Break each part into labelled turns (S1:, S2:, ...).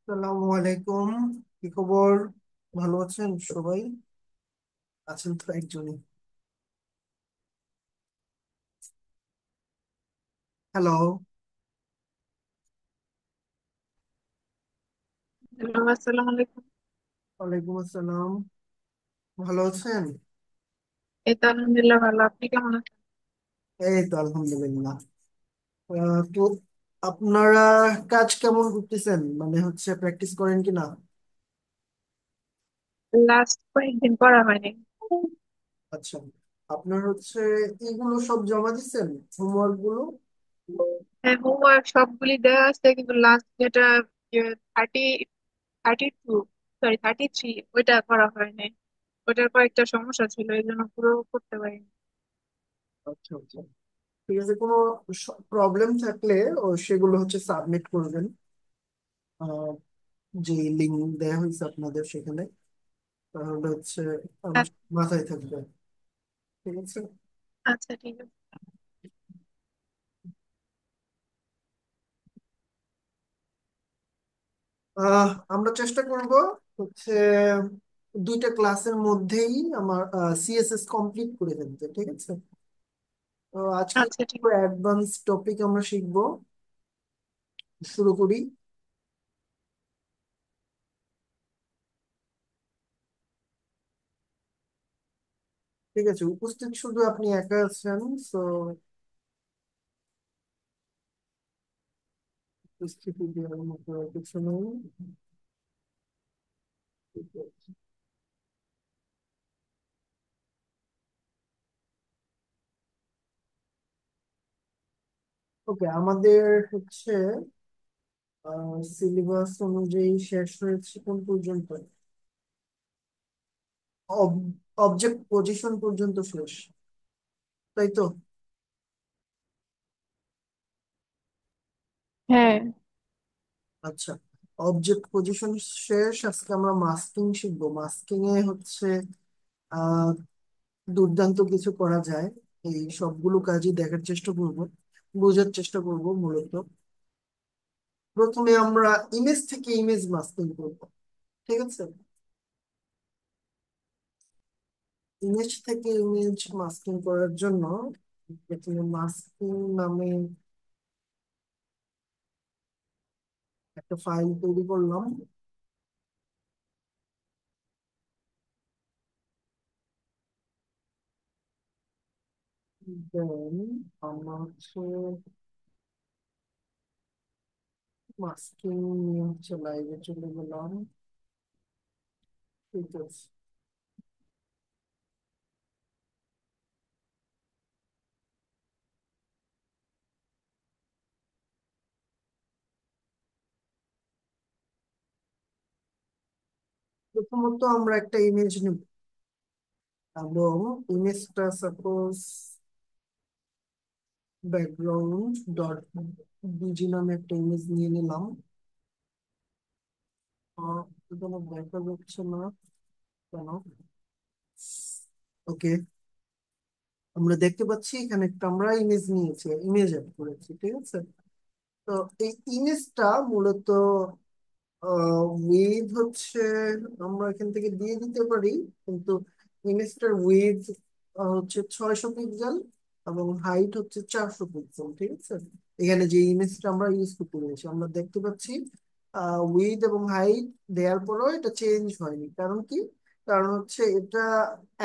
S1: আসসালামু আলাইকুম। কি খবর? ভালো আছেন সবাই? আছেন তো একজনই। হ্যালো।
S2: হ্যালো, আসসালামু আলাইকুম।
S1: ওয়ালাইকুম আসসালাম। ভালো আছেন?
S2: এই তো আলহামদুলিল্লাহ ভালো। আপনি কেমন আছেন?
S1: এই তো আলহামদুলিল্লাহ। তো আপনারা কাজ কেমন করতেছেন, মানে হচ্ছে প্র্যাকটিস করেন কি না?
S2: লাস্ট কয়েকদিন পড়া হয়নি।
S1: আচ্ছা, আপনার হচ্ছে এগুলো সব জমা দিচ্ছেন, হোমওয়ার্ক গুলো?
S2: হ্যাঁ, হোমওয়ার্ক সবগুলি দেওয়া আছে, কিন্তু লাস্ট যেটা 30, 32, সরি 33, ওইটা করা হয়নি। ওইটার কয়েকটা সমস্যা ছিল, এই জন্য পুরো করতে পারিনি।
S1: আচ্ছা আচ্ছা, ঠিক আছে। কোনো প্রবলেম থাকলে সেগুলো হচ্ছে সাবমিট করবেন, আহ, যে লিঙ্ক দেওয়া হয়েছে আপনাদের সেখানে, তাহলে হচ্ছে আমার
S2: আচ্ছা।
S1: মাথায় থাকবে। ঠিক আছে।
S2: আচ্ছা, ঠিক আছে।
S1: আমরা চেষ্টা করব হচ্ছে দুইটা ক্লাসের মধ্যেই আমার সিএসএস কমপ্লিট করে ফেলতে। ঠিক আছে। তো আজকে
S2: আচ্ছা, ঠিক আছে।
S1: অ্যাডভান্স টপিক আমরা শিখবো। শুরু করি। ঠিক আছে, উপস্থিত শুধু আপনি একা আছেন, তো উপস্থিতি দেওয়ার মতো কিছু নেই। ওকে, আমাদের হচ্ছে সিলেবাস অনুযায়ী শেষ হয়েছে কোন পর্যন্ত? অবজেক্ট পজিশন পর্যন্ত শেষ, তাই তো?
S2: হ্যাঁ।
S1: আচ্ছা, অবজেক্ট পজিশন শেষ। আজকে আমরা মাস্কিং শিখবো। মাস্কিং এ হচ্ছে আহ দুর্দান্ত কিছু করা যায়। এই সবগুলো কাজই দেখার চেষ্টা করব, বোঝার চেষ্টা করব মূলত। প্রথমে আমরা ইমেজ থেকে ইমেজ মাস্কিং করব। ঠিক আছে। ইমেজ থেকে ইমেজ মাস্কিং করার জন্য প্রথমে মাস্কিং নামে একটা ফাইল তৈরি করলাম। দেন আমরা হচ্ছে মাস্কিং নিয়ে হচ্ছে লাইভে চলে গেলাম। ঠিক আছে। প্রথমত আমরা একটা ইমেজ নিব, এবং ইমেজটা সাপোজ ব্যাকগ্রাউন্ড ডট বিজি নামে একটা ইমেজ নিয়ে নিলাম। এখানে দেখা যাচ্ছে না কেন? ওকে, আমরা দেখতে পাচ্ছি এখানে একটা আমরা ইমেজ নিয়েছি, ইমেজ অ্যাড করেছি। ঠিক আছে। তো এই ইমেজটা মূলত উইথ হচ্ছে আমরা এখান থেকে দিয়ে দিতে পারি, কিন্তু ইমেজটার উইথ হচ্ছে 600 পিক্সেল, এবং হাইট হচ্ছে 400 পিক্সেল। ঠিক আছে। এখানে যে ইমেজটা আমরা ইউজ করতে পেরেছি, আমরা দেখতে পাচ্ছি উইথ এবং হাইট দেওয়ার পরেও এটা চেঞ্জ হয়নি। কারণ কি? কারণ হচ্ছে এটা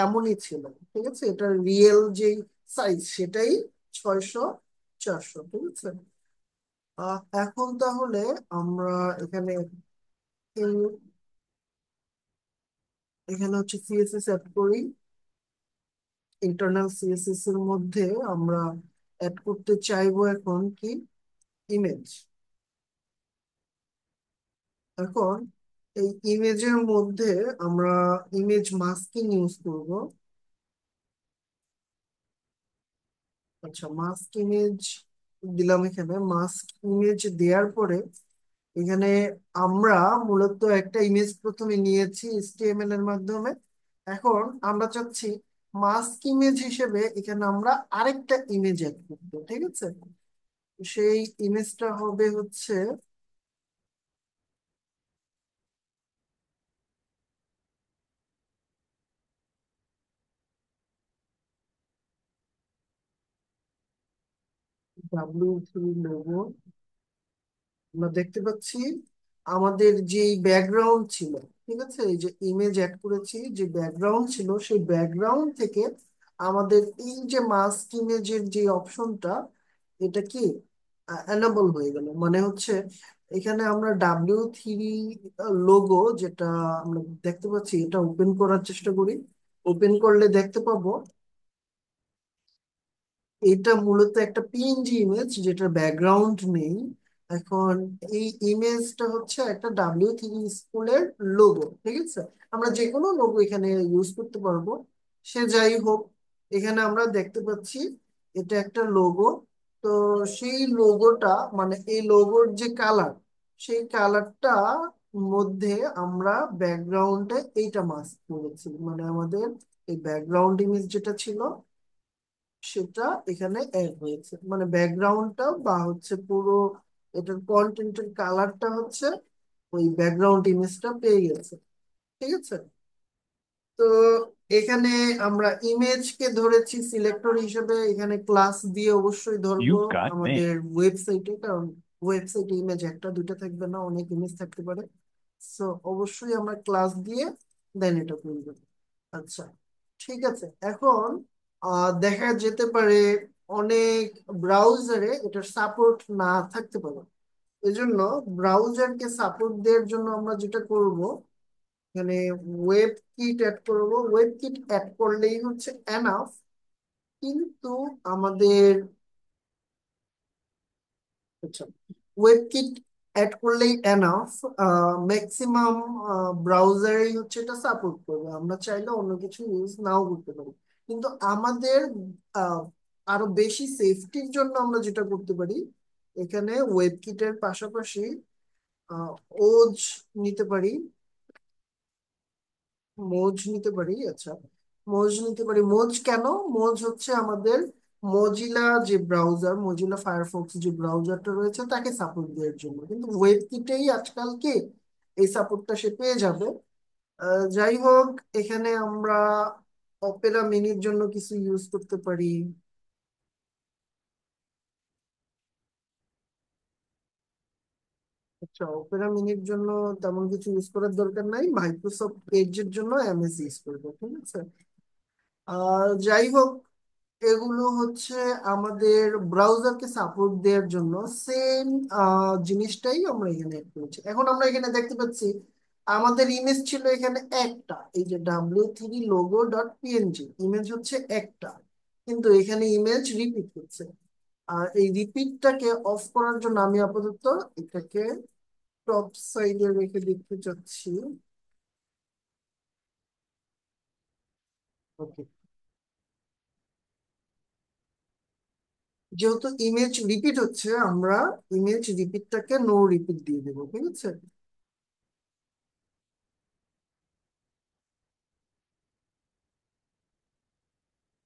S1: এমনই ছিল। ঠিক আছে, এটা রিয়েল যে সাইজ সেটাই 600 400। ঠিক আছে। এখন তাহলে আমরা এখানে এখানে হচ্ছে সিএসএস অ্যাড করি। ইন্টারনাল সিএসএস এর মধ্যে আমরা অ্যাড করতে চাইবো এখন কি, ইমেজ। এখন এই ইমেজের মধ্যে আমরা ইমেজ মাস্কিং ইউজ করব। আচ্ছা, মাস্ক ইমেজ দিলাম। এখানে মাস্ক ইমেজ দেওয়ার পরে এখানে আমরা মূলত একটা ইমেজ প্রথমে নিয়েছি এইচটিএমএল এর মাধ্যমে। এখন আমরা চাচ্ছি মাস্ক ইমেজ হিসেবে এখানে আমরা আরেকটা ইমেজ অ্যাড করবো। ঠিক আছে। সেই ইমেজটা হবে হচ্ছে W3 লোগো আমরা দেখতে পাচ্ছি। আমাদের যে ব্যাকগ্রাউন্ড ছিল, ঠিক আছে, এই যে ইমেজ অ্যাড করেছি, যে ব্যাকগ্রাউন্ড ছিল সেই ব্যাকগ্রাউন্ড থেকে আমাদের এই যে মাস্ক ইমেজের যে অপশনটা, এটা কি এনেবল হয়ে গেল। মানে হচ্ছে এখানে আমরা W3 লোগো যেটা আমরা দেখতে পাচ্ছি, এটা ওপেন করার চেষ্টা করি। ওপেন করলে দেখতে পাবো এটা মূলত একটা পিএনজি ইমেজ যেটার ব্যাকগ্রাউন্ড নেই। এখন এই ইমেজটা হচ্ছে একটা W3 স্কুলের লোগো, ঠিক আছে। আমরা যে কোনো লোগো এখানে ইউজ করতে পারবো, সে যাই হোক। এখানে আমরা দেখতে পাচ্ছি এটা একটা লোগো। তো সেই লোগোটা, মানে এই লোগোর যে কালার, সেই কালারটা মধ্যে আমরা ব্যাকগ্রাউন্ডে এইটা মাস্ক করেছি। মানে আমাদের এই ব্যাকগ্রাউন্ড ইমেজ যেটা ছিল সেটা এখানে অ্যাড হয়েছে। মানে ব্যাকগ্রাউন্ডটা বা হচ্ছে পুরো এটার কন্টেন্টের কালারটা হচ্ছে ওই ব্যাকগ্রাউন্ড ইমেজটা পেয়ে গেছে, ঠিক আছে। তো এখানে আমরা ইমেজকে ধরেছি সিলেক্টর হিসেবে। এখানে ক্লাস দিয়ে অবশ্যই ধরবো
S3: You've got
S1: আমাদের
S3: mail.
S1: ওয়েবসাইটে, কারণ ওয়েবসাইটে ইমেজ একটা দুটো থাকবে না, অনেক ইমেজ থাকতে পারে। সো অবশ্যই আমরা ক্লাস দিয়ে দেন এটা করবো। আচ্ছা, ঠিক আছে। এখন দেখা যেতে পারে অনেক ব্রাউজারে এটার সাপোর্ট না থাকতে পারে। এজন্য ব্রাউজারকে সাপোর্ট দেওয়ার জন্য আমরা যেটা করব, এখানে ওয়েব কিট অ্যাড করব। ওয়েব কিট অ্যাড করলেই হচ্ছে এনাফ। কিন্তু আমাদের, আচ্ছা, ওয়েব কিট অ্যাড করলেই এনাফ। ম্যাক্সিমাম ব্রাউজারেই হচ্ছে এটা সাপোর্ট করবে, আমরা চাইলে অন্য কিছু ইউজ নাও করতে পারি। কিন্তু আমাদের আহ, আরো বেশি সেফটির জন্য আমরা যেটা করতে পারি, এখানে ওয়েব কিটের পাশাপাশি ওজ নিতে পারি। মোজ নিতে পারি, আচ্ছা। মোজ নিতে পারি। মোজ কেন? মোজ হচ্ছে আমাদের মজিলা যে ব্রাউজার, মজিলা ফায়ারফক্স যে ব্রাউজারটা রয়েছে তাকে সাপোর্ট দেওয়ার জন্য। কিন্তু ওয়েব কিটেই আজকাল কি এই সাপোর্টটা সে পেয়ে যাবে। যাই হোক, এখানে আমরা অপেরা মিনির জন্য কিছু ইউজ করতে পারি। আচ্ছা, অপেরা মিনির জন্য তেমন কিছু ইউজ করার দরকার নাই। মাইক্রোসফট এর জন্য এমএস ইউজ করবো, ঠিক আছে। যাই হোক, এগুলো হচ্ছে আমাদের ব্রাউজারকে সাপোর্ট দেওয়ার জন্য সেম জিনিসটাই আমরা এখানে অ্যাড করেছি। এখন আমরা এখানে দেখতে পাচ্ছি আমাদের ইমেজ ছিল এখানে একটা, এই যে W3 logo dot PNG image হচ্ছে একটা, কিন্তু এখানে ইমেজ রিপিট হচ্ছে। আর এই রিপিটটাকে অফ করার জন্য আমি আপাতত এটাকে টপ সাইডে রেখে দিতে চাচ্ছি। ওকে, যেহেতু ইমেজ রিপিট হচ্ছে, আমরা ইমেজ রিপিটটাকে নো রিপিট দিয়ে দেবো, ঠিক আছে।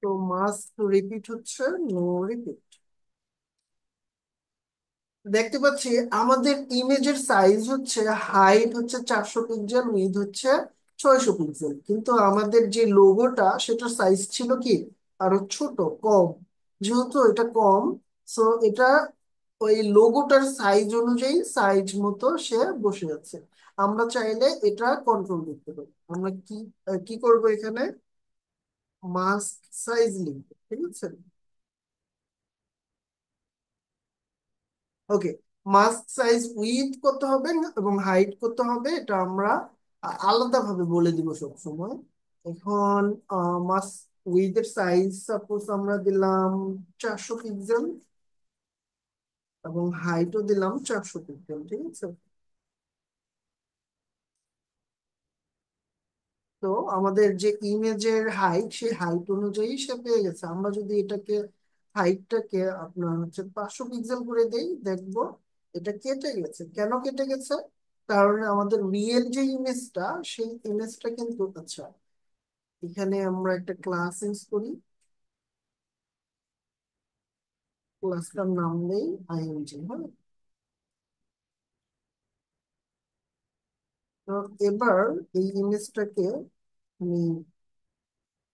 S1: তো মাস্ট রিপিট হচ্ছে নো রিপিট। দেখতে পাচ্ছি আমাদের ইমেজের সাইজ হচ্ছে, হাইট হচ্ছে 400 পিক্সেল, উইডথ হচ্ছে 600 পিক্সেল, কিন্তু আমাদের যে লোগোটা সেটার সাইজ ছিল কি আরো ছোট, কম। যেহেতু এটা কম, সো এটা ওই লোগোটার সাইজ অনুযায়ী সাইজ মতো সে বসে আছে। আমরা চাইলে এটা কন্ট্রোল করতে পারি। আমরা কি কি করব এখানে, মাস্ক সাইজ লিখবো, ঠিক আছে। ওকে, মাস্ক সাইজ উইথ করতে হবে এবং হাইট করতে হবে, এটা আমরা আলাদাভাবে বলে দিব সব সময়। এখন মাস্ক উইথ এর সাইজ সাপোজ আমরা দিলাম 400 পিক্সেল, এবং হাইটও দিলাম 400 পিক্সেল, ঠিক আছে। তো আমাদের যে ইমেজের হাইট, সেই হাইট অনুযায়ী সে পেয়ে গেছে। আমরা যদি এটাকে হাইটটাকে আপনার হচ্ছে 500 পিক্সেল করে দেই, দেখবো এটা কেটে গেছে। কেন কেটে গেছে? কারণ আমাদের রিয়েল যে ইমেজটা, সেই ইমেজটা কিন্তু, আচ্ছা, এখানে আমরা একটা ক্লাস ইউজ করি। ক্লাসটার নাম নেই আইএনজি, হ্যাঁ। তো এবার এই ইমেজটাকে আমি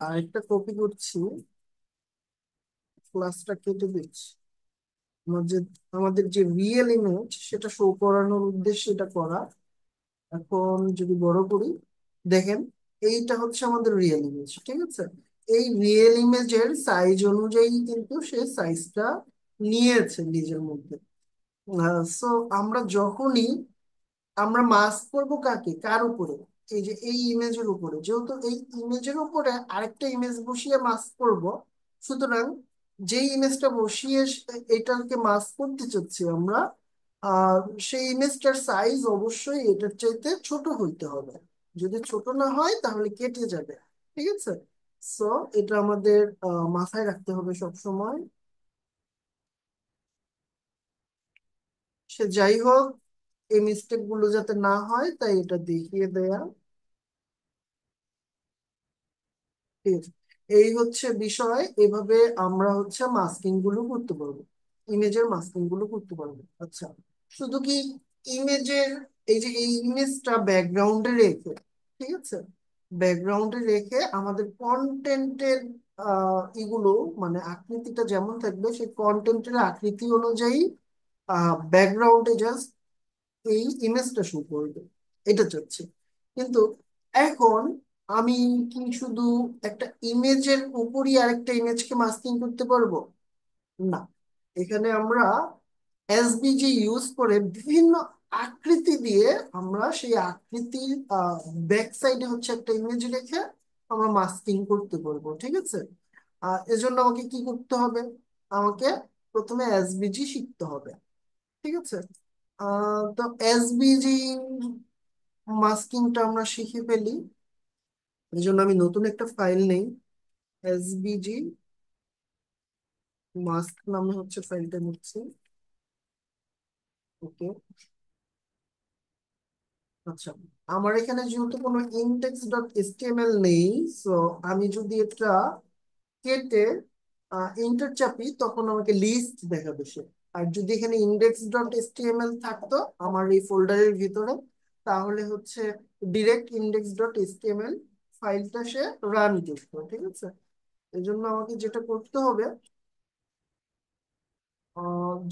S1: আরেকটা কপি করছি, ক্লাসটা কেটে দিচ্ছি। আমাদের আমাদের যে রিয়েল ইমেজ সেটা শো করানোর উদ্দেশ্যে এটা করা। এখন যদি বড় করি, দেখেন এইটা হচ্ছে আমাদের রিয়েল ইমেজ, ঠিক আছে। এই রিয়েল ইমেজের সাইজ অনুযায়ী কিন্তু সে সাইজটা নিয়েছে নিজের মধ্যে। সো আমরা যখনই আমরা মাস্ক করব কাকে, কার উপরে, এই যে এই ইমেজের উপরে, যেহেতু এই ইমেজের উপরে আরেকটা ইমেজ বসিয়ে মাস্ক করব, সুতরাং যেই ইমেজটা বসিয়ে এটাকে মাস্ক করতে চাচ্ছি আমরা, আহ সেই ইমেজটার সাইজ অবশ্যই এটার চাইতে ছোট হইতে হবে। যদি ছোট না হয় তাহলে কেটে যাবে, ঠিক আছে। সো এটা আমাদের মাথায় রাখতে হবে সব সময়। সে যাই হোক, এই মিস্টেক গুলো যাতে না হয় তাই এটা দেখিয়ে দেয়া। ঠিক আছে, এই হচ্ছে বিষয়। এভাবে আমরা হচ্ছে মাস্কিং গুলো করতে পারবো, ইমেজের মাস্কিং গুলো করতে পারবো। আচ্ছা, শুধু কি ইমেজের, এই যে এই ইমেজটা ব্যাকগ্রাউন্ডে রেখে, ঠিক আছে, ব্যাকগ্রাউন্ডে রেখে আমাদের কন্টেন্টের এগুলো, মানে আকৃতিটা যেমন থাকবে সেই কন্টেন্টের আকৃতি অনুযায়ী ব্যাকগ্রাউন্ডে জাস্ট এই ইমেজটা শো করবে, এটা চাচ্ছি। কিন্তু এখন আমি কি শুধু একটা ইমেজের উপরই আরেকটা ইমেজকে মাস্কিং করতে পারবো? না, এখানে আমরা এসভিজি ইউজ করে বিভিন্ন আকৃতি দিয়ে আমরা সেই আকৃতির ব্যাক সাইডে হচ্ছে একটা ইমেজ রেখে আমরা মাস্কিং করতে পারবো, ঠিক আছে। এজন্য আমাকে কি করতে হবে? আমাকে প্রথমে এসভিজি শিখতে হবে, ঠিক আছে। তো এসভিজি মাস্কিংটা আমরা শিখে ফেলি। এই জন্য আমি নতুন একটা ফাইল নেই, এসভিজি মাস্ক নামে হচ্ছে ফাইলটা নিচ্ছি। ওকে। আচ্ছা, আমার এখানে যেহেতু কোনো ইনডেক্স ডট এচটিএমএল নেই, সো আমি যদি এটা কেটে ইন্টার চাপি তখন আমাকে লিস্ট দেখাবে সে। আর যদি এখানে ইনডেক্স ডট এচটিএমএল থাকতো আমার এই ফোল্ডারের ভিতরে, তাহলে হচ্ছে ডিরেক্ট ইনডেক্স ডট এচটিএমএল ফাইলটা সে রান করতো, ঠিক আছে। এই জন্য আমাকে যেটা করতে হবে,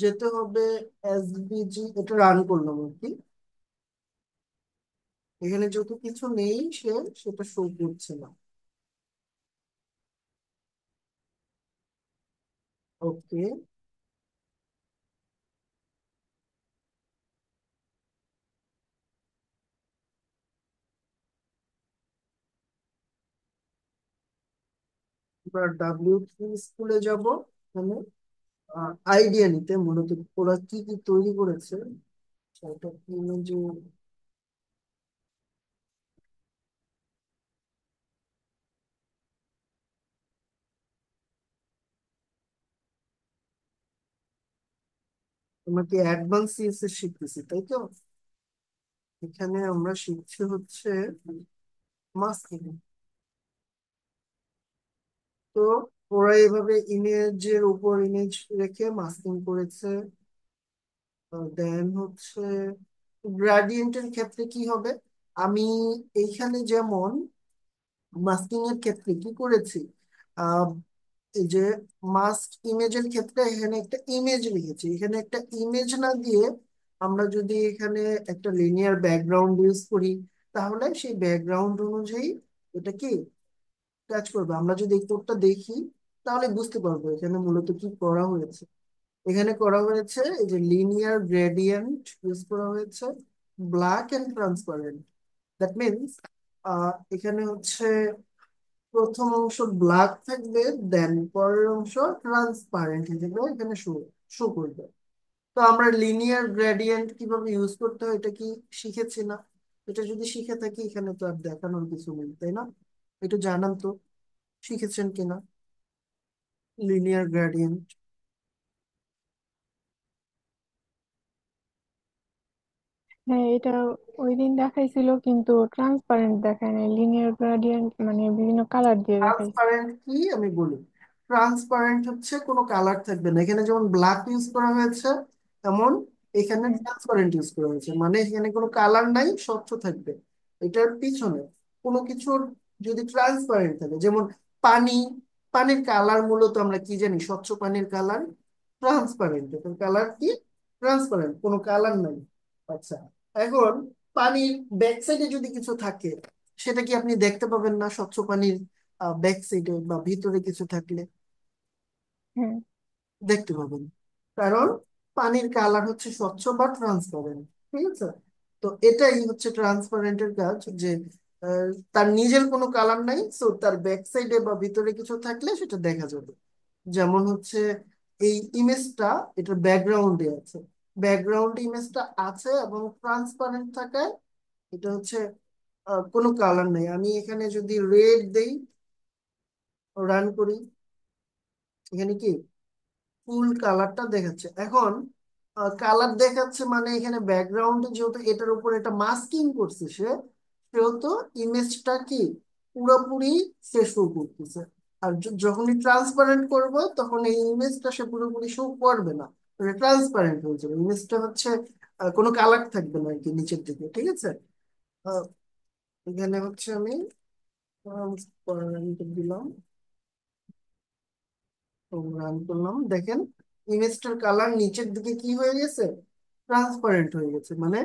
S1: যেতে হবে এসভিজি, এটা রান করলাম আর কি। এখানে যত কিছু নেই সেটা শো করছে না। ওকে, এবার W3 স্কুলে যাব, মানে আইডিয়া নিতে মূলত ওরা কি কি তৈরি করেছে সেটা কি, যে আমরা কি অ্যাডভান্স সিএসএস শিখতেছি, তাই তো? এখানে আমরা শিখছি হচ্ছে মাস্কিং। তো ওরা এভাবে ইমেজের উপর ইমেজ রেখে মাস্কিং করেছে। দেন হচ্ছে গ্রাডিয়েন্টের ক্ষেত্রে কি হবে, আমি এইখানে যেমন মাস্কিং এর ক্ষেত্রে কি করেছি, আহ এই যে মাস্ক ইমেজের ক্ষেত্রে এখানে একটা ইমেজ লিখেছি, এখানে একটা ইমেজ না দিয়ে আমরা যদি এখানে একটা লিনিয়ার ব্যাকগ্রাউন্ড ইউজ করি, তাহলে সেই ব্যাকগ্রাউন্ড অনুযায়ী এটা কি কাজ করবে। আমরা যদি এই কোডটা দেখি তাহলে বুঝতে পারবো এখানে মূলত কি করা হয়েছে। এখানে করা হয়েছে এই যে লিনিয়ার গ্রেডিয়েন্ট ইউজ করা হয়েছে, black and transparent. That means এখানে হচ্ছে প্রথম অংশ ব্ল্যাক থাকবে, দেন পরের অংশ ট্রান্সপারেন্ট হিসেবে এখানে শো শো করবে। তো আমরা লিনিয়ার গ্রেডিয়েন্ট কিভাবে ইউজ করতে হয় এটা কি শিখেছি না? এটা যদি শিখে থাকি এখানে তো আর দেখানোর কিছু নেই, তাই না? একটু জানান তো শিখেছেন কিনা লিনিয়ার গ্রেডিয়েন্ট।
S2: হ্যাঁ, এটা ওই দিন দেখাইছিল কিন্তু ট্রান্সপারেন্ট দেখায় নাই, লিনিয়ার গ্রাডিয়েন্ট মানে বিভিন্ন কালার দিয়ে দেখাইছে।
S1: ট্রান্সপারেন্ট কি আমি বলি, ট্রান্সপারেন্ট হচ্ছে কোনো কালার থাকবে না। এখানে যেমন ব্ল্যাক ইউজ করা হয়েছে, তেমন এখানে
S2: হুম।
S1: ট্রান্সপারেন্ট ইউজ করা হয়েছে, মানে এখানে কোনো কালার নাই, স্বচ্ছ থাকবে। এটার পিছনে কোনো কিছুর যদি ট্রান্সপারেন্ট থাকে, যেমন পানি, পানির কালার মূলত আমরা কি জানি, স্বচ্ছ পানির কালার ট্রান্সপারেন্ট, এটার কালার কি? ট্রান্সপারেন্ট, কোনো কালার নাই। আচ্ছা, এখন পানির ব্যাক সাইডে যদি কিছু থাকে, সেটা কি আপনি দেখতে পাবেন না স্বচ্ছ পানির ব্যাক সাইডে বা ভিতরে কিছু থাকলে?
S2: হ্যাঁ।
S1: দেখতে পাবেন, কারণ পানির কালার হচ্ছে স্বচ্ছ বা ট্রান্সপারেন্ট। ঠিক আছে, তো এটাই হচ্ছে ট্রান্সপারেন্টের কাজ, যে তার নিজের কোনো কালার নাই, সো তার ব্যাক সাইডে বা ভিতরে কিছু থাকলে সেটা দেখা যাবে। যেমন হচ্ছে এই ইমেজটা, এটার ব্যাকগ্রাউন্ডে আছে, ব্যাকগ্রাউন্ড ইমেজটা আছে এবং ট্রান্সপারেন্ট থাকায় এটা হচ্ছে কোনো কালার নেই। আমি এখানে যদি রেড দেই, রান করি, এখানে কি ফুল কালারটা দেখাচ্ছে। এখন কালার দেখাচ্ছে মানে এখানে ব্যাকগ্রাউন্ডে যেহেতু এটার উপর এটা মাস্কিং করছে সে, সেহেতু ইমেজটা কি পুরোপুরি সে শো করতেছে। আর যখনই ট্রান্সপারেন্ট করবো তখন এই ইমেজটা সে পুরোপুরি শো করবে না, ট্রান্সপারেন্ট হয়ে যাবে ইমেজটা হচ্ছে, কোনো কালার থাকবে না আর কি নিচের দিকে। ঠিক আছে, আহ, এখানে হচ্ছে আমি দিলাম, রান করলাম, দেখেন ইমেজটার কালার নিচের দিকে কি হয়ে গেছে, ট্রান্সপারেন্ট হয়ে গেছে, মানে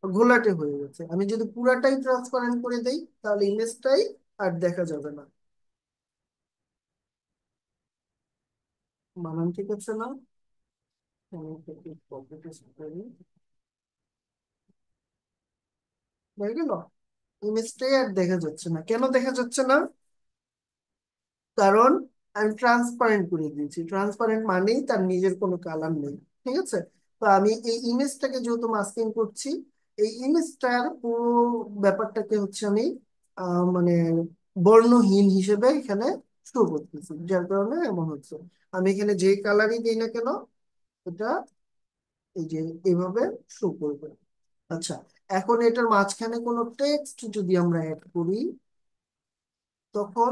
S1: ঘোলাটে হয়ে গেছে। আমি যদি পুরাটাই ট্রান্সপারেন্ট করে দেই তাহলে ইমেজটাই আর দেখা যাবে না। বানান ঠিক আছে না? আমি একটু copy paste করি। হয়ে গেল, ইমেজটাই আর দেখা যাচ্ছে না। কেন দেখা যাচ্ছে না? কারণ আমি ট্রান্সপারেন্ট করে দিয়েছি। ট্রান্সপারেন্ট মানেই তার নিজের কোনো কালার নেই। ঠিক আছে, তো আমি এই ইমেজটাকে যেহেতু মাস্কিং করছি, এই ইমেজটার পুরো ব্যাপারটাকে হচ্ছে আমি মানে বর্ণহীন হিসেবে এখানে শো করতেছি, যার কারণে এমন হচ্ছে। আমি এখানে যে কালারই দিই না কেন, এটা এই যে এইভাবে শো করবে। আচ্ছা, এখন এটার মাঝখানে কোনো টেক্সট যদি আমরা অ্যাড করি, তখন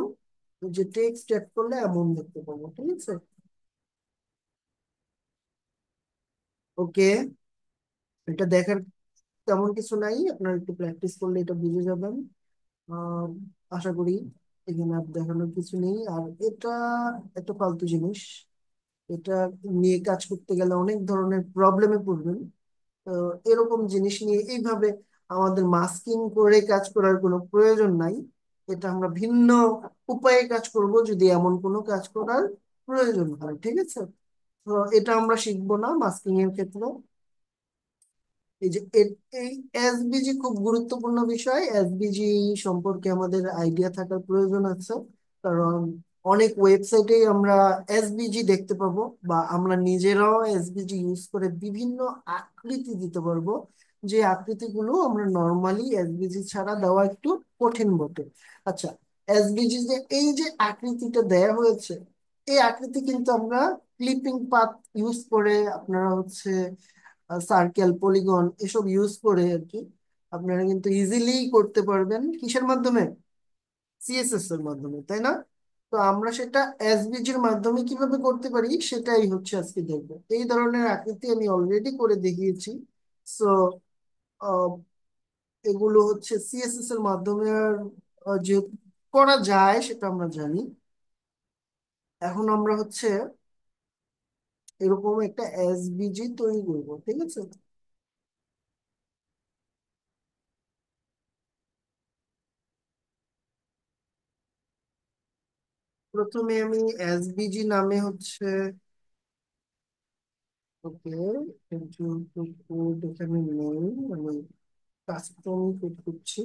S1: এই যে টেক্সট অ্যাড করলে এমন দেখতে পাবো। ঠিক আছে, ওকে, এটা দেখার তেমন কিছু নাই, আপনার একটু প্র্যাকটিস করলে এটা বুঝে যাবেন। আহ, আশা করি এখানে আর দেখানোর কিছু নেই। আর এটা একটা ফালতু জিনিস, এটা নিয়ে কাজ করতে গেলে অনেক ধরনের প্রবলেমে পড়বেন। তো এরকম জিনিস নিয়ে এইভাবে আমাদের মাস্কিং করে কাজ করার কোনো প্রয়োজন নাই। এটা আমরা ভিন্ন উপায়ে কাজ করব যদি এমন কোনো কাজ করার প্রয়োজন হয়। ঠিক আছে, তো এটা আমরা শিখবো না মাস্কিং এর ক্ষেত্রে। এই যে এই এসবিজি খুব গুরুত্বপূর্ণ বিষয়। এসবিজি সম্পর্কে আমাদের আইডিয়া থাকার প্রয়োজন আছে, কারণ অনেক ওয়েবসাইটেই আমরা এসবিজি দেখতে পাবো, বা আমরা নিজেরাও এসবিজি ইউজ করে বিভিন্ন আকৃতি দিতে পারবো, যে আকৃতিগুলো আমরা নর্মালি এসবিজি ছাড়া দেওয়া একটু কঠিন বটে। আচ্ছা, এসবিজি যে এই যে আকৃতিটা দেয়া হয়েছে, এই আকৃতি কিন্তু আমরা ক্লিপিং পাথ ইউজ করে, আপনারা হচ্ছে সার্কেল, পলিগন এসব ইউজ করে আর কি আপনারা কিন্তু ইজিলি করতে পারবেন। কিসের মাধ্যমে? সিএসএস এর মাধ্যমে, তাই না? তো আমরা সেটা এসভিজির মাধ্যমে কিভাবে করতে পারি সেটাই হচ্ছে আজকে দেখবো। এই ধরনের আকৃতি আমি অলরেডি করে দেখিয়েছি। সো এগুলো হচ্ছে সিএসএস এর মাধ্যমে যে করা যায় সেটা আমরা জানি। এখন আমরা হচ্ছে এরকম একটা এসভিজি তৈরি করবো। ঠিক আছে, প্রথমে আমি এসভিজি নামে হচ্ছে, ওকে, যেহেতু কোড এখানে নেই, আমি কাস্টম কোড করছি।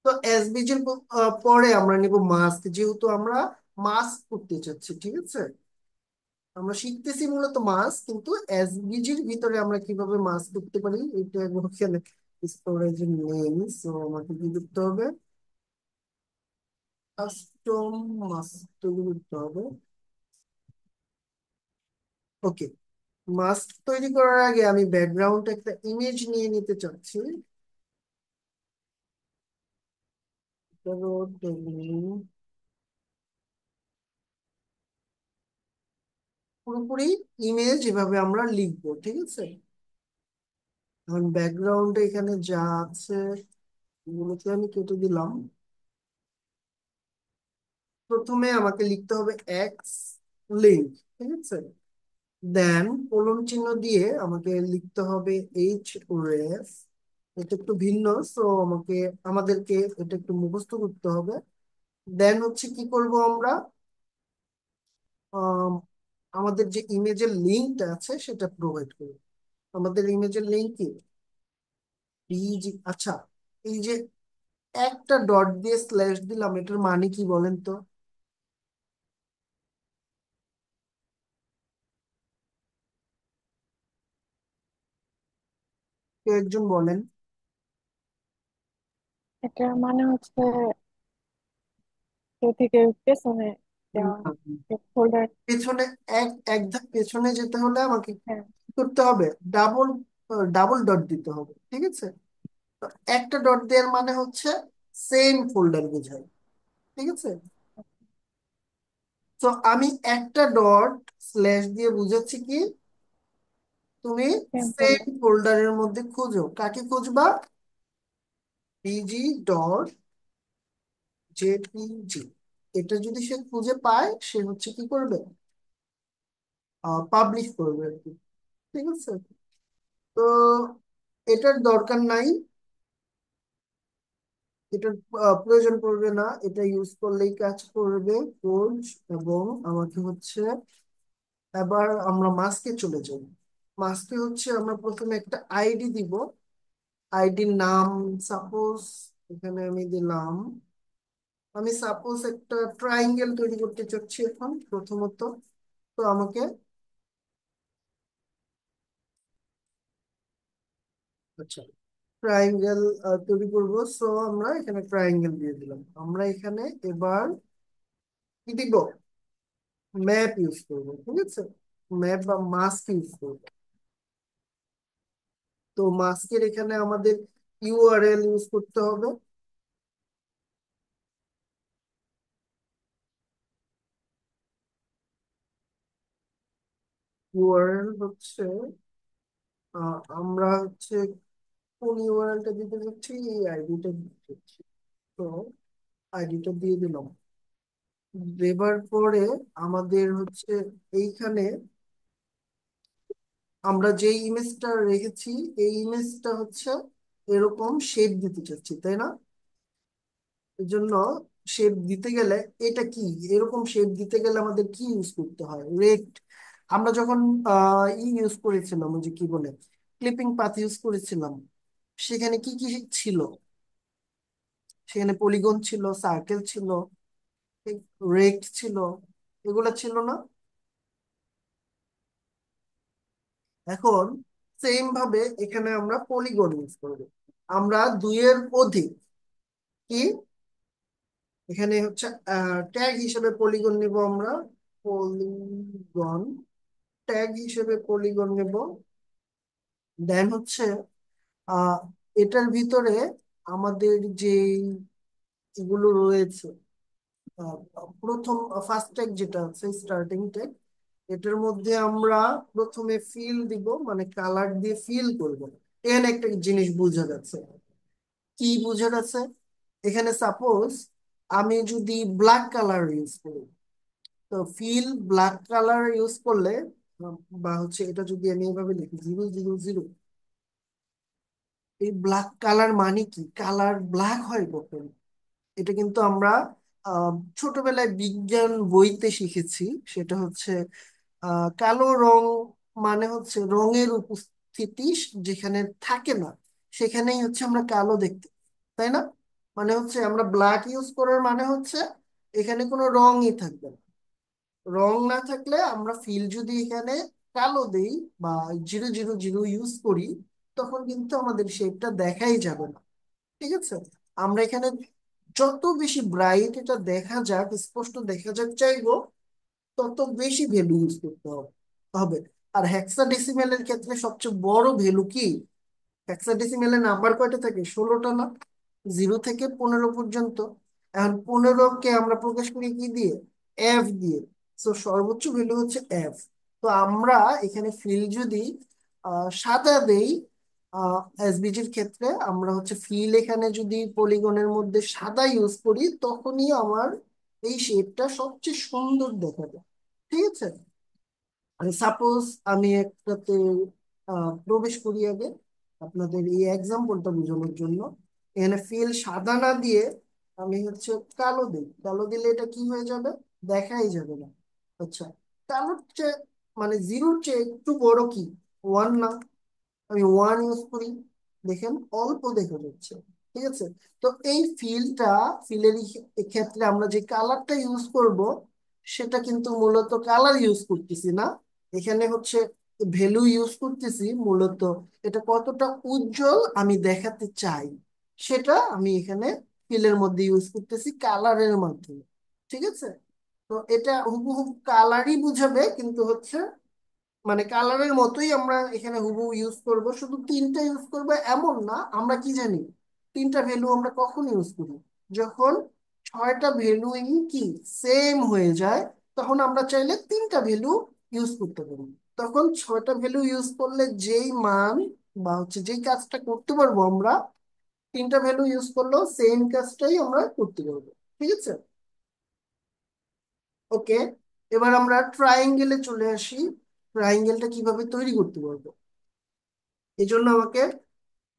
S1: তো এসবিজির পরে আমরা নিব মাস্ক, যেহেতু আমরা মাস্ক করতে চাচ্ছি। ঠিক আছে, আমরা শিখতেছি মূলত মাস্ক, কিন্তু এসবিজির ভিতরে আমরা কিভাবে মাস্ক করতে পারি এটা এখানে স্টোরেজে নেই। সো আমাকে কি করতে হবে? কাস্টম মাস্ক তৈরি করতে হবে। ওকে, মাস্ক তৈরি করার আগে আমি ব্যাকগ্রাউন্ড একটা ইমেজ নিয়ে নিতে চাচ্ছি। ধরো, পুরোপুরি ইমেজ এভাবে আমরা লিখবো। ঠিক আছে, এখন ব্যাকগ্রাউন্ডে এখানে যা আছে এগুলোকে আমি কেটে দিলাম। প্রথমে আমাকে লিখতে হবে এক্স লিঙ্ক, ঠিক আছে। দেন কোলন চিহ্ন দিয়ে আমাকে লিখতে হবে এইচ রেফ। এটা একটু ভিন্ন, সো আমাদেরকে এটা একটু মুখস্থ করতে হবে। দেন হচ্ছে কি করব আমরা, আম, আমাদের যে ইমেজের লিঙ্কটা আছে সেটা প্রোভাইড করব। আমাদের ইমেজের লিঙ্ক কি, পিজি। আচ্ছা, এই যে একটা ডট দিয়ে স্ল্যাশ দিলাম, এটার মানে কি বলেন তো? কেউ একজন বলেন।
S2: এটা মানে হচ্ছে কেউ থেকে পেছনে দেওয়া,
S1: উম,
S2: ফোল্ডার।
S1: পেছনে, এক এক ধাপ পেছনে যেতে হলে আমাকে
S2: হ্যাঁ,
S1: কি করতে হবে? ডাবল ডাবল ডট দিতে হবে, ঠিক আছে। তো একটা ডট দেওয়ার মানে হচ্ছে সেম ফোল্ডার বোঝায়, ঠিক আছে। তো আমি একটা ডট স্ল্যাশ দিয়ে বুঝাচ্ছি কি, তুমি
S2: সেম
S1: সেম
S2: ফোল্ডার।
S1: ফোল্ডারের মধ্যে খুঁজো। কাকে খুঁজবা? PG dot JPG. এটা যদি সে খুঁজে পায়, সে হচ্ছে কি করবে, পাবলিশ করবে আর কি, ঠিক আছে। তো এটার দরকার নাই, এটার প্রয়োজন পড়বে না, এটা ইউজ করলেই কাজ করবে কোড। এবং আমাকে হচ্ছে, এবার আমরা মাস্কে চলে যাব। মাস্কে হচ্ছে আমরা প্রথমে একটা আইডি দিব। আইডির নাম সাপোজ, এখানে আমি দিলাম, আমি সাপোজ একটা ট্রায়াঙ্গেল তৈরি করতে চাচ্ছি এখন প্রথমত। তো আমাকে, আচ্ছা, ট্রায়াঙ্গেল তৈরি করবো, সো আমরা এখানে ট্রায়াঙ্গেল দিয়ে দিলাম। আমরা এখানে এবার কি দিব, ম্যাপ ইউজ করবো, ঠিক আছে। ম্যাপ বা মাস্ক ইউজ করবো। তো মাস্কের এখানে আমাদের ইউআরএল ইউজ করতে হবে। ইউআরএল হচ্ছে, আমরা হচ্ছে কোন ইউআরএলটা দিতে যাচ্ছি, এই আইডিটা দিতে যাচ্ছি। তো আইডিটা দিয়ে দিলাম। দেবার পরে আমাদের হচ্ছে এইখানে আমরা যে ইমেজটা রেখেছি, এই ইমেজটা হচ্ছে এরকম শেপ দিতে চাচ্ছি, তাই না? এর জন্য শেপ দিতে গেলে, এটা কি, এরকম শেপ দিতে গেলে আমাদের কি ইউজ করতে হয়, রেক্ট। আমরা যখন ইউজ করেছিলাম, ওই যে কি বলে, ক্লিপিং পাথ ইউজ করেছিলাম, সেখানে কি কি ছিল? সেখানে পলিগন ছিল, সার্কেল ছিল, রেক্ট ছিল, এগুলা ছিল না? এখন সেম ভাবে এখানে আমরা পলিগন ইউজ করব। আমরা দুইয়ের অধিক কি, এখানে হচ্ছে ট্যাগ হিসেবে পলিগন নিব আমরা। পলিগন, ট্যাগ হিসেবে পলিগন নেব। দেন হচ্ছে আহ এটার ভিতরে আমাদের যে এগুলো রয়েছে, আহ, প্রথম ফার্স্ট ট্যাগ যেটা আছে স্টার্টিং ট্যাগ, এটার মধ্যে আমরা প্রথমে ফিল দিব, মানে কালার দিয়ে ফিল করব। এখানে একটা জিনিস বোঝা যাচ্ছে, কি বোঝা যাচ্ছে? এখানে সাপোজ আমি যদি ব্ল্যাক কালার ইউজ করি, তো ফিল ব্ল্যাক কালার ইউজ করলে, বা হচ্ছে এটা যদি আমি এভাবে লিখি 000, এই ব্ল্যাক কালার মানে কি, কালার ব্ল্যাক হয় কখন? এটা কিন্তু আমরা আহ, ছোটবেলায় বিজ্ঞান বইতে শিখেছি। সেটা হচ্ছে কালো রং মানে হচ্ছে রঙের উপস্থিতি যেখানে থাকে না, সেখানেই হচ্ছে আমরা কালো দেখতে পাই, তাই না? মানে হচ্ছে আমরা ব্ল্যাক ইউজ করার মানে হচ্ছে এখানে কোনো রঙই থাকবে না। রং না থাকলে আমরা ফিল যদি এখানে কালো দেই বা 000 ইউজ করি, তখন কিন্তু আমাদের শেপটা দেখাই যাবে না, ঠিক আছে। আমরা এখানে যত বেশি ব্রাইট এটা দেখা যাক, স্পষ্ট দেখা যাক চাইবো, তত বেশি ভ্যালু ইউজ করতে হবে হবে। আর হেক্সাডেসিমেলের ক্ষেত্রে সবচেয়ে বড় ভ্যালু কি, হেক্সাডেসিমেলের নাম্বার কয়টা থাকে, 16টা না? 0 থেকে 15 পর্যন্ত। এখন 15কে আমরা প্রকাশ করি কি দিয়ে, এফ দিয়ে। তো সর্বোচ্চ ভ্যালু হচ্ছে এফ। তো আমরা এখানে ফিল যদি সাদা দেই, এসবিজির ক্ষেত্রে আমরা হচ্ছে ফিল এখানে যদি পলিগনের মধ্যে সাদা ইউজ করি, তখনই আমার এই শেপটা সবচেয়ে সুন্দর দেখা যায়। ঠিক আছে, সাপোজ আমি একটাতে প্রবেশ করি আগে আপনাদের এই এক্সাম্পলটা বোঝানোর জন্য। এখানে ফিল সাদা না দিয়ে আমি হচ্ছে কালো দিই, কালো দিলে এটা কি হয়ে যাবে, দেখাই যাবে না। আচ্ছা, কালোর চেয়ে মানে জিরোর চেয়ে একটু বড় কি, ওয়ান না? আমি ওয়ান ইউজ করি, দেখেন অল্প দেখা যাচ্ছে। ঠিক আছে, তো এই ফিলের ক্ষেত্রে আমরা যে কালারটা ইউজ করব সেটা কিন্তু মূলত কালার ইউজ করতেছি না, এখানে হচ্ছে ভ্যালু ইউজ করতেছি মূলত। এটা কতটা উজ্জ্বল আমি দেখাতে চাই সেটা আমি এখানে ফিলের মধ্যে ইউজ করতেছি কালারের মাধ্যমে। ঠিক আছে, তো এটা হুবহু কালারই বুঝাবে, কিন্তু হচ্ছে মানে কালারের মতোই আমরা এখানে হুবহু ইউজ করব, শুধু তিনটা ইউজ করব এমন না। আমরা কি জানি, তিনটা ভ্যালু আমরা কখন ইউজ করি, যখন ছয়টা ভ্যালুই কি সেম হয়ে যায়, তখন আমরা চাইলে তিনটা ভ্যালু ইউজ করতে পারি। তখন ছয়টা ভ্যালু ইউজ করলে যেই মান বা হচ্ছে যেই কাজটা করতে পারবো আমরা, তিনটা ভ্যালু ইউজ করলেও সেম কাজটাই আমরা করতে পারবো। ঠিক আছে, ওকে। এবার আমরা ট্রায়াঙ্গেলে চলে আসি। ট্রায়াঙ্গেলটা কিভাবে তৈরি করতে পারবো, এই জন্য আমাকে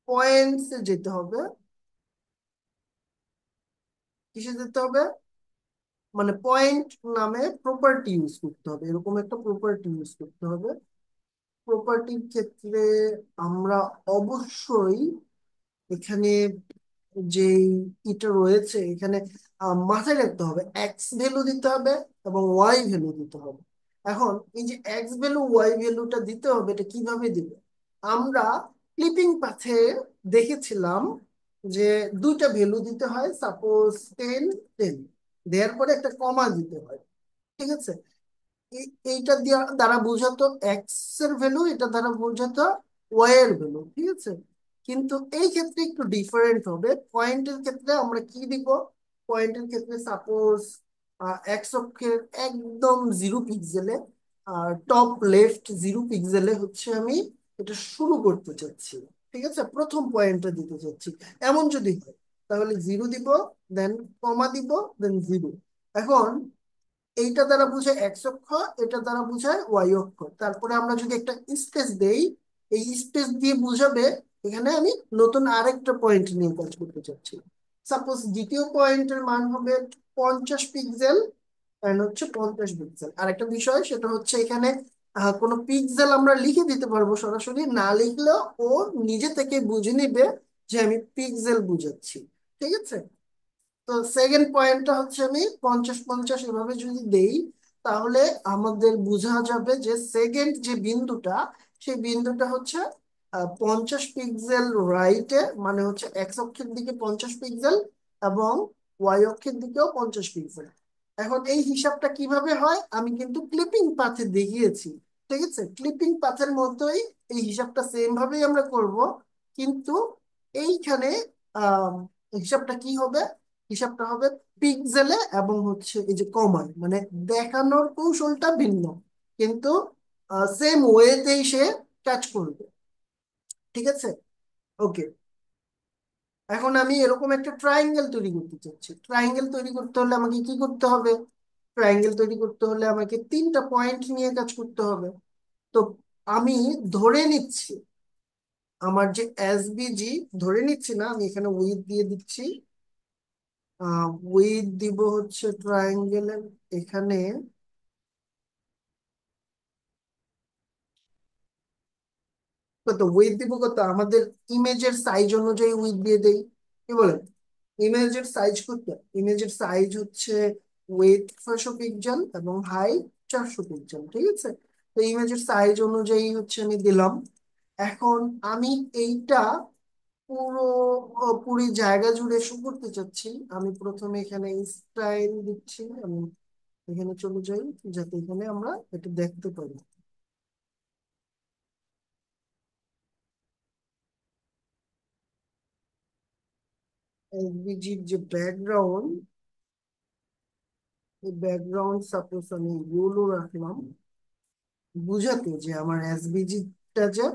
S1: পয়েন্টসে যেতে হবে। কিসে যেতে হবে, মানে পয়েন্ট নামে প্রপার্টি ইউজ করতে হবে, এরকম একটা প্রপার্টি ইউজ করতে হবে। প্রপার্টির ক্ষেত্রে আমরা অবশ্যই এখানে যে এটা রয়েছে এখানে মাথায় রাখতে হবে, এক্স ভ্যালু দিতে হবে এবং ওয়াই ভ্যালু দিতে হবে। এখন এই যে এক্স ভ্যালু ওয়াই ভ্যালুটা দিতে হবে, এটা কিভাবে দিবে, আমরা ক্লিপিং পাথে দেখেছিলাম যে দুইটা ভ্যালু দিতে হয়, সাপোজ 10 10, দেওয়ার পরে একটা কমা দিতে হয়। ঠিক আছে, এইটা দ্বারা বোঝাতো এক্স এর ভ্যালু, এটা দ্বারা বোঝাতো ওয়াই এর ভ্যালু। ঠিক আছে, কিন্তু এই ক্ষেত্রে একটু ডিফারেন্ট হবে। পয়েন্টের ক্ষেত্রে আমরা কি দিব, পয়েন্টের ক্ষেত্রে সাপোজ এক্স অক্ষের একদম 0 পিক্সেলে আর টপ লেফট 0 পিক্সেলে হচ্ছে আমি এটা শুরু করতে চাচ্ছি। ঠিক আছে, প্রথম পয়েন্টটা দিতে চাচ্ছি, এমন যদি হয় তাহলে 0 দিব, দেন কমা দিব, দেন 0। এখন এইটা দ্বারা বোঝায় এক্স অক্ষ, এটা দ্বারা বোঝায় ওয়াই অক্ষ। তারপরে আমরা যদি একটা স্পেস দেই, এই স্পেস দিয়ে বুঝাবে এখানে আমি নতুন আরেকটা পয়েন্ট নিয়ে কাজ করতে চাচ্ছি। সাপোজ দ্বিতীয় পয়েন্টের মান হবে 50 পিক্সেল, এন্ড হচ্ছে 50 পিক্সেল। আর একটা বিষয় সেটা হচ্ছে এখানে কোনো পিক্সেল আমরা লিখে দিতে পারবো সরাসরি, না লিখলেও ও নিজে থেকে বুঝে নিবে যে আমি পিক্সেল বুঝাচ্ছি। ঠিক আছে, তো সেকেন্ড পয়েন্টটা হচ্ছে আমি 50 50 এভাবে যদি দেই, তাহলে আমাদের বোঝা যাবে যে সেকেন্ড যে বিন্দুটা, সেই বিন্দুটা হচ্ছে 50 পিক্সেল রাইটে, মানে হচ্ছে এক্স অক্ষের দিকে 50 পিক্সেল এবং ওয়াই অক্ষের দিকেও 50 পিক্সেল। এখন এই হিসাবটা কিভাবে হয় আমি কিন্তু ক্লিপিং পাথে দেখিয়েছি। ঠিক আছে, ক্লিপিং পাথের মতোই এই হিসাবটা সেম ভাবেই আমরা করব, কিন্তু এইখানে আহ হিসাবটা কি হবে, হিসাবটা হবে পিক্সেলে এবং হচ্ছে এই যে কমায়, মানে দেখানোর কৌশলটা ভিন্ন, কিন্তু সেম ওয়েতেই সে কাজ করবে। ঠিক আছে, ওকে। এখন আমি এরকম একটা ট্রায়াঙ্গেল তৈরি করতে চাচ্ছি। ট্রায়াঙ্গেল তৈরি করতে হলে আমাকে কি করতে হবে, ট্রায়াঙ্গেল তৈরি করতে হলে আমাকে তিনটা পয়েন্ট নিয়ে কাজ করতে হবে। তো আমি ধরে নিচ্ছি আমার যে এসবিজি, ধরে নিচ্ছি না, আমি এখানে উইথ দিয়ে দিচ্ছি। উইথ দিব হচ্ছে ট্রায়াঙ্গেলের এখানে কত উইথ দিব, কত আমাদের ইমেজের সাইজ অনুযায়ী উইথ দিয়ে দেই, কি বলেন? ইমেজের সাইজ কত, ইমেজের সাইজ হচ্ছে উইথ 600 পিক্সেল এবং হাইট 400 পিক্সেল। ঠিক আছে, তো ইমেজের সাইজ অনুযায়ী হচ্ছে আমি দিলাম। এখন আমি এইটা পুরো পুরি জায়গা জুড়ে শো করতে চাচ্ছি। আমি প্রথমে এখানে স্টাইল দিচ্ছি, আমি এখানে চলে যাই যাতে এখানে আমরা এটা দেখতে পারি। এলবিজির যে ব্যাকগ্রাউন্ড, এই ব্যাকগ্রাউন্ড সাপোজ আমি ইয়েলো রাখলাম, বুঝাতে যে আমার এসবিজিটা যে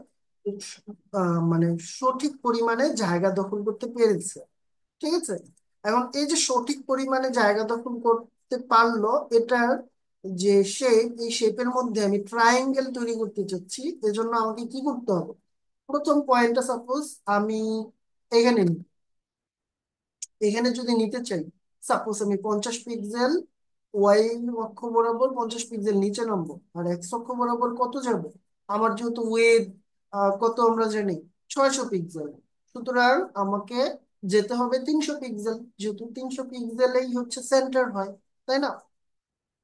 S1: মানে সঠিক পরিমাণে জায়গা দখল করতে পেরেছে। ঠিক আছে, এখন এই যে সঠিক পরিমাণে জায়গা দখল করতে পারলো এটার যে শেপ, এই শেপের মধ্যে আমি ট্রায়াঙ্গেল তৈরি করতে চাচ্ছি। এজন্য আমাকে কি করতে হবে? প্রথম পয়েন্টটা সাপোজ আমি এখানে নিই। এখানে যদি নিতে চাই, সাপোজ আমি 50 পিক্সেল ওয়াই অক্ষ বরাবর 50 পিক্সেল নিচে নামবো, আর এক্স অক্ষ বরাবর কত যাব? আমার যেহেতু ওয়েট কত আমরা জানি, 600 পিক্সেল। সুতরাং আমাকে যেতে হবে 300 পিক্সেল, যেহেতু 300 পিক্সেলেই হচ্ছে সেন্টার হয়, তাই না?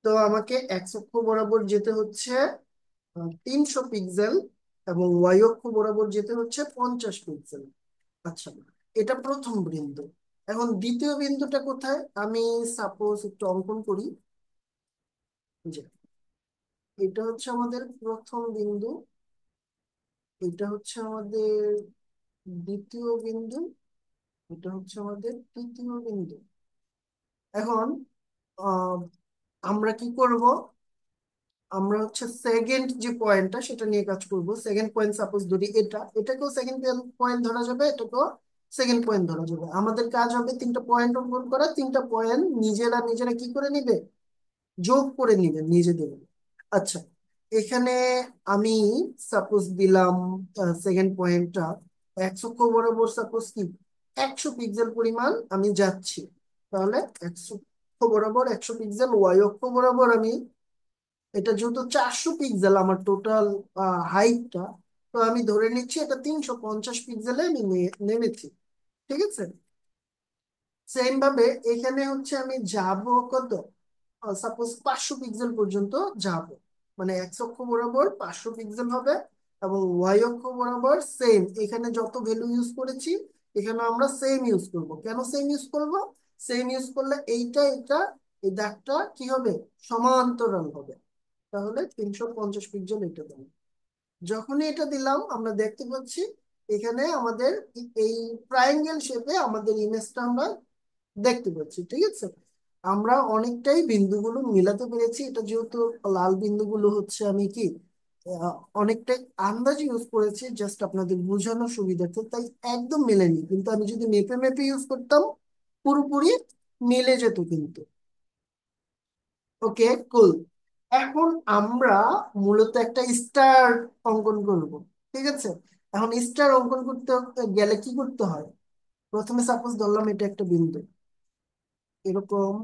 S1: তো আমাকে এক্স অক্ষ বরাবর যেতে হচ্ছে 300 পিক্সেল, এবং ওয়াই অক্ষ বরাবর যেতে হচ্ছে 50 পিক্সেল। আচ্ছা, এটা প্রথম বিন্দু। এখন দ্বিতীয় বিন্দুটা কোথায়? আমি সাপোজ একটু অঙ্কন করি যে এটা হচ্ছে আমাদের প্রথম বিন্দু, এটা হচ্ছে আমাদের দ্বিতীয় বিন্দু, এটা হচ্ছে আমাদের তৃতীয় বিন্দু। এখন আহ, আমরা কি করব? আমরা হচ্ছে সেকেন্ড যে পয়েন্টটা সেটা নিয়ে কাজ করব। সেকেন্ড পয়েন্ট সাপোজ ধরি, এটাকেও সেকেন্ড পয়েন্ট ধরা যাবে, এটাকেও সেকেন্ড পয়েন্ট ধরা যাবে। আমাদের কাজ হবে তিনটা পয়েন্ট অঙ্কন করা, তিনটা পয়েন্ট নিজেরা নিজেরা কি করে নিবে? যোগ করে নিবেন নিজেদের। আচ্ছা, এখানে আমি সাপোজ দিলাম সেকেন্ড পয়েন্টটা এক্স অক্ষ বরাবর সাপোজ কি 100 পিক্সেল পরিমাণ আমি যাচ্ছি। তাহলে এক্স অক্ষ বরাবর 100 পিক্সেল, ওয়াই অক্ষ বরাবর আমি, এটা যেহেতু 400 পিক্সেল আমার টোটাল হাইটটা, তো আমি ধরে নিচ্ছি এটা 350 পিক্সেলে আমি নেমেছি। ঠিক আছে। সেম ভাবে এখানে হচ্ছে আমি যাব কত, সাপোজ 500 পিক্সেল পর্যন্ত যাব। মানে এক্স অক্ষ বরাবর 500 পিক্সেল হবে, এবং ওয়াই অক্ষ বরাবর সেম, এখানে যত ভ্যালু ইউজ করেছি এখানে আমরা সেম ইউজ করব। কেন সেম ইউজ করব? সেম ইউজ করলে এইটা এটা, এই দাগটা কি হবে? সমান্তরাল হবে। তাহলে 350 পিক্সেল এটা দেবো। যখনই এটা দিলাম আমরা দেখতে পাচ্ছি এখানে আমাদের এই ট্রায়াঙ্গেল শেপে আমাদের ইমেজটা আমরা দেখতে পাচ্ছি। ঠিক আছে, আমরা অনেকটাই বিন্দুগুলো মিলাতে পেরেছি। এটা যেহেতু লাল বিন্দুগুলো হচ্ছে আমি কি অনেকটাই আন্দাজ ইউজ করেছি জাস্ট আপনাদের বোঝানোর সুবিধার্থে, তাই একদম মেলেনি। কিন্তু আমি যদি মেপে মেপে ইউজ করতাম পুরোপুরি মিলে যেত কিন্তু। ওকে, কুল। এখন আমরা মূলত একটা স্টার অঙ্কন করব। ঠিক আছে, এখন স্টার অঙ্কন করতে গেলে কি করতে হয়? প্রথমে সাপোজ ধরলাম এটা একটা বিন্দু, এরকম,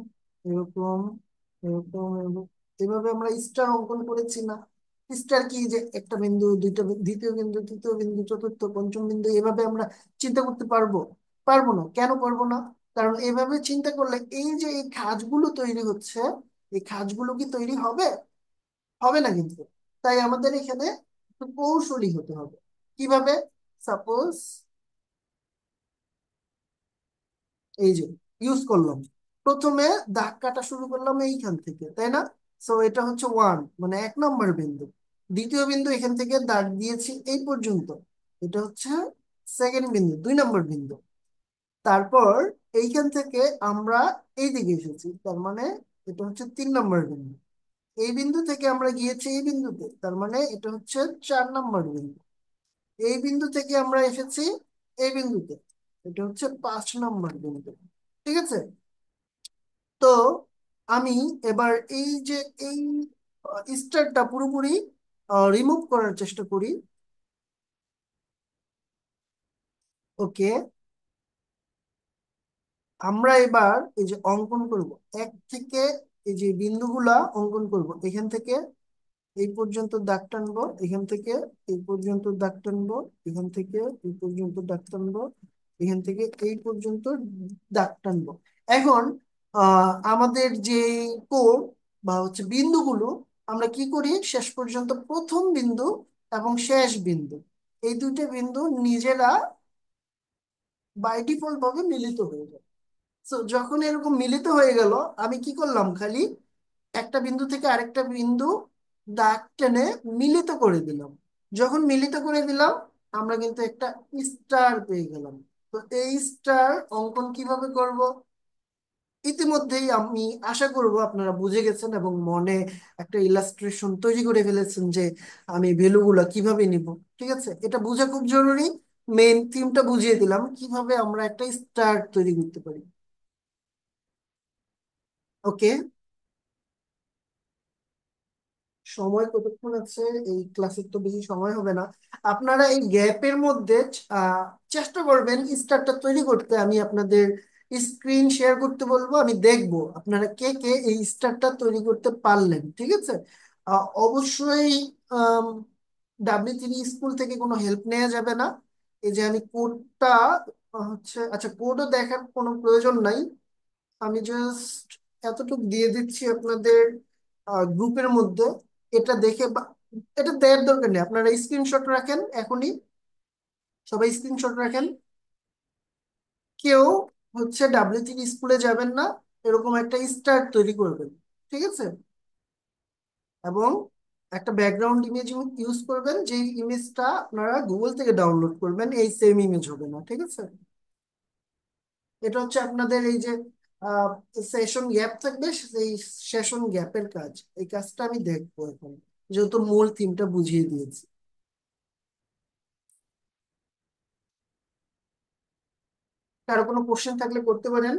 S1: এরকম, এরকম, এরকম। এভাবে আমরা স্টার অঙ্কন করেছি না? স্টার কি, যে একটা বিন্দু, দুইটা দ্বিতীয় বিন্দু, তৃতীয় বিন্দু, চতুর্থ, পঞ্চম বিন্দু, এভাবে আমরা চিন্তা করতে পারবো? পারবো না। কেন পারবো না? কারণ এভাবে চিন্তা করলে এই যে এই খাঁজগুলো তৈরি হচ্ছে, এই খাঁজগুলো কি তৈরি হবে? হবে না কিন্তু। তাই আমাদের এখানে একটু কৌশলী হতে হবে। কিভাবে? সাপোজ এই যে ইউজ করলাম, প্রথমে দাগ কাটা শুরু করলাম এইখান থেকে, তাই না? সো এটা হচ্ছে ওয়ান, মানে 1 নম্বর বিন্দু। দ্বিতীয় বিন্দু এখান থেকে দাগ দিয়েছি এই পর্যন্ত, এটা হচ্ছে সেকেন্ড বিন্দু, 2 নম্বর বিন্দু। তারপর এইখান থেকে আমরা এই দিকে এসেছি, তার মানে এটা হচ্ছে 3 নম্বর বিন্দু। এই বিন্দু থেকে আমরা গিয়েছি এই বিন্দুতে, তার মানে এটা হচ্ছে 4 নম্বর বিন্দু। এই বিন্দু থেকে আমরা এসেছি এই বিন্দুতে, এটা হচ্ছে 5 নম্বর বিন্দু। ঠিক আছে। তো আমি এবার এই যে এই স্টারটা পুরোপুরি রিমুভ করার চেষ্টা করি। ওকে, আমরা এবার এই যে অঙ্কন করব এক থেকে, এই যে বিন্দুগুলা অঙ্কন করব এখান থেকে এই পর্যন্ত দাগ টানবো, এখান থেকে এই পর্যন্ত দাগ টানবো, এখান থেকে এই পর্যন্ত দাগ টানবো, এখান থেকে এই পর্যন্ত দাগ টানবো। এখন আমাদের যে কোণ বা হচ্ছে বিন্দুগুলো, আমরা কি করি শেষ পর্যন্ত প্রথম বিন্দু এবং শেষ বিন্দু, এই দুইটা বিন্দু নিজেরা বাই ডিফল্ট ভাবে মিলিত হয়ে যায়। তো যখন এরকম মিলিত হয়ে গেল, আমি কি করলাম, খালি একটা বিন্দু থেকে আরেকটা বিন্দু দাগ টেনে মিলিত করে দিলাম। যখন মিলিত করে দিলাম আমরা কিন্তু একটা স্টার পেয়ে গেলাম। তো এই স্টার অঙ্কন কিভাবে করব? ইতিমধ্যেই আমি আশা করব আপনারা বুঝে গেছেন এবং মনে একটা ইলাস্ট্রেশন তৈরি করে ফেলেছেন যে আমি ভ্যালুগুলো কিভাবে নিব। ঠিক আছে, এটা বোঝা খুব জরুরি। মেইন থিমটা বুঝিয়ে দিলাম কিভাবে আমরা একটা স্টার তৈরি করতে পারি। ওকে। সময় কতক্ষণ আছে? এই ক্লাসের তো বেশি সময় হবে না। আপনারা এই গ্যাপের মধ্যে আহ, চেষ্টা করবেন স্টারটা তৈরি করতে। আমি আপনাদের স্ক্রিন শেয়ার করতে বলবো, আমি দেখবো আপনারা কে কে এই স্টারটা তৈরি করতে পারলেন, ঠিক আছে? অবশ্যই W3 স্কুল থেকে কোনো হেল্প নেওয়া যাবে না। এই যে আমি কোডটা হচ্ছে, আচ্ছা কোডও দেখার কোনো প্রয়োজন নাই, আমি জাস্ট এতটুকু দিয়ে দিচ্ছি আপনাদের গ্রুপের মধ্যে। এটা দেখে এটা দেওয়ার দরকার নেই, আপনারা স্ক্রিনশট রাখেন এখনই, সবাই স্ক্রিনশট রাখেন। কেউ হচ্ছে W3 স্কুলে যাবেন না, এরকম একটা স্টার তৈরি করবেন, ঠিক আছে? এবং একটা ব্যাকগ্রাউন্ড ইমেজ ইউজ করবেন, যে ইমেজটা আপনারা গুগল থেকে ডাউনলোড করবেন, এই সেম ইমেজ হবে না, ঠিক আছে? এটা হচ্ছে আপনাদের এই যে সেশন গ্যাপ থাকবে, সেই সেশন গ্যাপের কাজ, এই কাজটা আমি দেখবো এখন, যেহেতু মূল থিমটা বুঝিয়ে দিয়েছি। কারো কোনো কোশ্চেন থাকলে করতে পারেন।